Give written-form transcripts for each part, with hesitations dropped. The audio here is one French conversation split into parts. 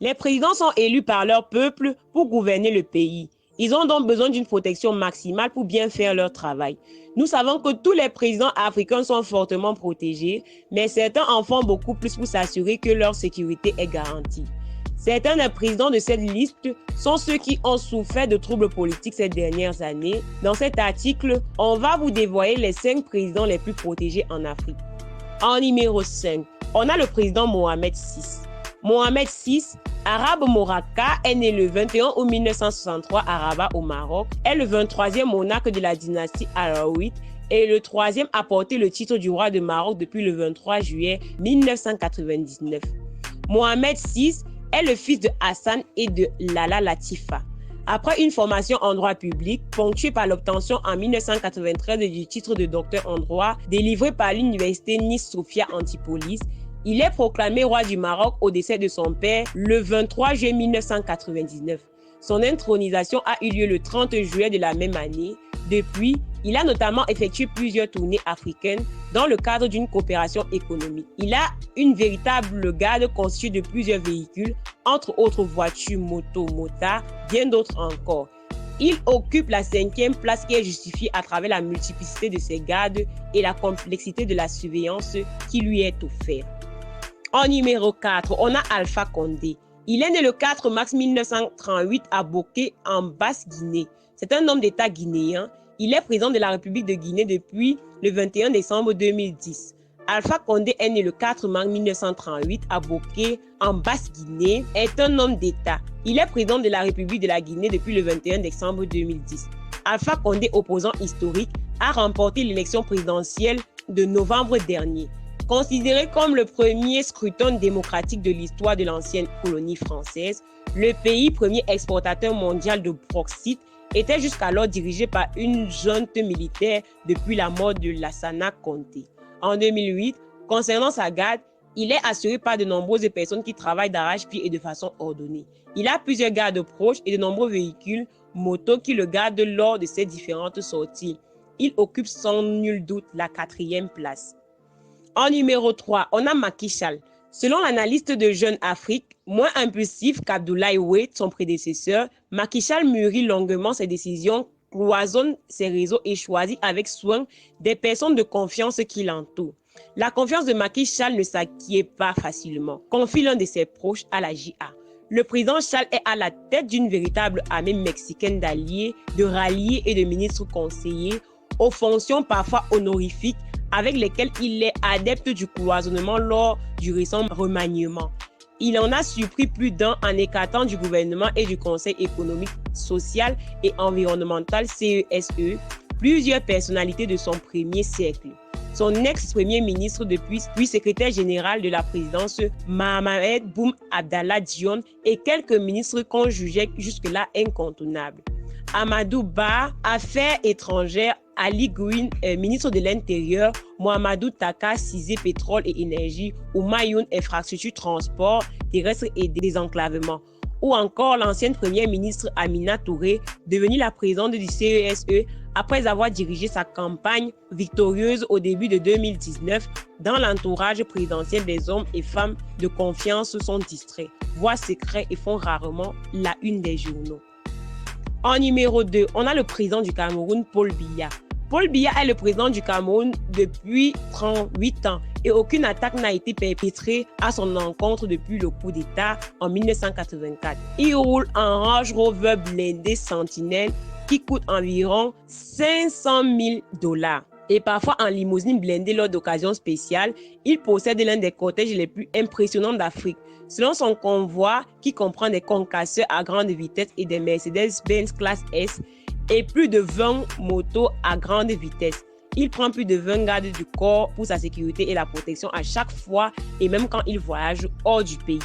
Les présidents sont élus par leur peuple pour gouverner le pays. Ils ont donc besoin d'une protection maximale pour bien faire leur travail. Nous savons que tous les présidents africains sont fortement protégés, mais certains en font beaucoup plus pour s'assurer que leur sécurité est garantie. Certains des présidents de cette liste sont ceux qui ont souffert de troubles politiques ces dernières années. Dans cet article, on va vous dévoiler les 5 présidents les plus protégés en Afrique. En numéro 5, on a le président Mohamed VI. Mohamed VI, arabe Moraka, est né le 21 août 1963 à Rabat au Maroc, est le 23e monarque de la dynastie alaouite et le 3e à porter le titre du roi de Maroc depuis le 23 juillet 1999. Mohamed VI est le fils de Hassan et de Lala Latifa. Après une formation en droit public, ponctuée par l'obtention en 1993 du titre de docteur en droit délivré par l'université Nice Sophia Antipolis, il est proclamé roi du Maroc au décès de son père le 23 juillet 1999. Son intronisation a eu lieu le 30 juillet de la même année. Depuis, il a notamment effectué plusieurs tournées africaines dans le cadre d'une coopération économique. Il a une véritable garde constituée de plusieurs véhicules, entre autres voitures, motos, motards, bien d'autres encore. Il occupe la 5e place qui est justifiée à travers la multiplicité de ses gardes et la complexité de la surveillance qui lui est offerte. En numéro 4, on a Alpha Condé. Il est né le 4 mars 1938 à Boké, en Basse-Guinée. C'est un homme d'État guinéen. Il est président de la République de Guinée depuis le 21 décembre 2010. Alpha Condé est né le 4 mars 1938 à Boké, en Basse-Guinée, est un homme d'État. Il est président de la République de la Guinée depuis le 21 décembre 2010. Alpha Condé, opposant historique, a remporté l'élection présidentielle de novembre dernier. Considéré comme le premier scrutin démocratique de l'histoire de l'ancienne colonie française, le pays premier exportateur mondial de bauxite était jusqu'alors dirigé par une junte militaire depuis la mort de Lassana Conté. En 2008, concernant sa garde, il est assuré par de nombreuses personnes qui travaillent d'arrache-pied et de façon ordonnée. Il a plusieurs gardes proches et de nombreux véhicules, motos qui le gardent lors de ses différentes sorties. Il occupe sans nul doute la 4e place. En numéro 3, on a Macky Sall. Selon l'analyste de Jeune Afrique, moins impulsif qu'Abdoulaye Wade, son prédécesseur, Macky Sall mûrit longuement ses décisions, cloisonne ses réseaux et choisit avec soin des personnes de confiance qui l'entourent. La confiance de Macky Sall ne s'acquiert pas facilement, confie l'un de ses proches à la JA. Le président Sall est à la tête d'une véritable armée mexicaine d'alliés, de ralliés et de ministres conseillers, aux fonctions parfois honorifiques, avec lesquels il est adepte du cloisonnement lors du récent remaniement. Il en a surpris plus d'un en écartant du gouvernement et du Conseil économique, social et environnemental CESE plusieurs personnalités de son premier cercle. Son ex-premier ministre depuis, puis secrétaire général de la présidence, Mahamed Boun Abdallah Dionne, et quelques ministres qu'on jugeait jusque-là incontournables. Amadou Ba, Affaires étrangères, Ali Gouin, ministre de l'Intérieur, Mohamedou Taka, Cissé, Pétrole et Énergie, ou Mayoun, Infrastructure, Transport, Terrestre et Désenclavement. Ou encore l'ancienne première ministre Amina Touré, devenue la présidente du CESE après avoir dirigé sa campagne victorieuse au début de 2019. Dans l'entourage présidentiel, des hommes et femmes de confiance sont distraits, voient secrets et font rarement la une des journaux. En numéro 2, on a le président du Cameroun, Paul Biya. Paul Biya est le président du Cameroun depuis 38 ans et aucune attaque n'a été perpétrée à son encontre depuis le coup d'État en 1984. Il roule en Range Rover blindé Sentinelle qui coûte environ 500 000 $. Et parfois en limousine blindée lors d'occasions spéciales, il possède l'un des cortèges les plus impressionnants d'Afrique. Selon son convoi, qui comprend des concasseurs à grande vitesse et des Mercedes-Benz classe S et plus de 20 motos à grande vitesse. Il prend plus de 20 gardes du corps pour sa sécurité et la protection à chaque fois et même quand il voyage hors du pays.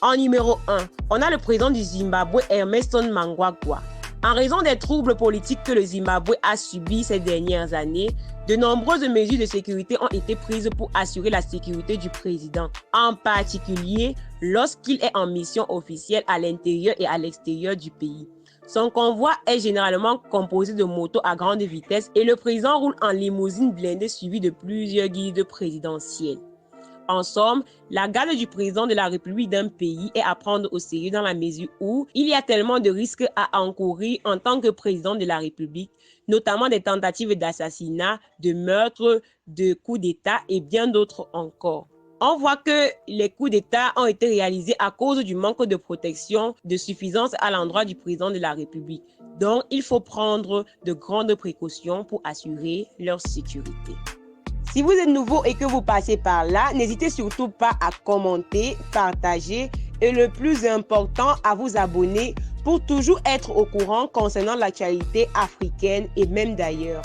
En numéro 1, on a le président du Zimbabwe, Emmerson Mnangagwa. En raison des troubles politiques que le Zimbabwe a subis ces dernières années, de nombreuses mesures de sécurité ont été prises pour assurer la sécurité du président, en particulier lorsqu'il est en mission officielle à l'intérieur et à l'extérieur du pays. Son convoi est généralement composé de motos à grande vitesse et le président roule en limousine blindée suivi de plusieurs guides présidentiels. En somme, la garde du président de la République d'un pays est à prendre au sérieux dans la mesure où il y a tellement de risques à encourir en tant que président de la République, notamment des tentatives d'assassinat, de meurtre, de coups d'État et bien d'autres encore. On voit que les coups d'État ont été réalisés à cause du manque de protection de suffisance à l'endroit du président de la République. Donc, il faut prendre de grandes précautions pour assurer leur sécurité. Si vous êtes nouveau et que vous passez par là, n'hésitez surtout pas à commenter, partager et le plus important, à vous abonner pour toujours être au courant concernant l'actualité africaine et même d'ailleurs.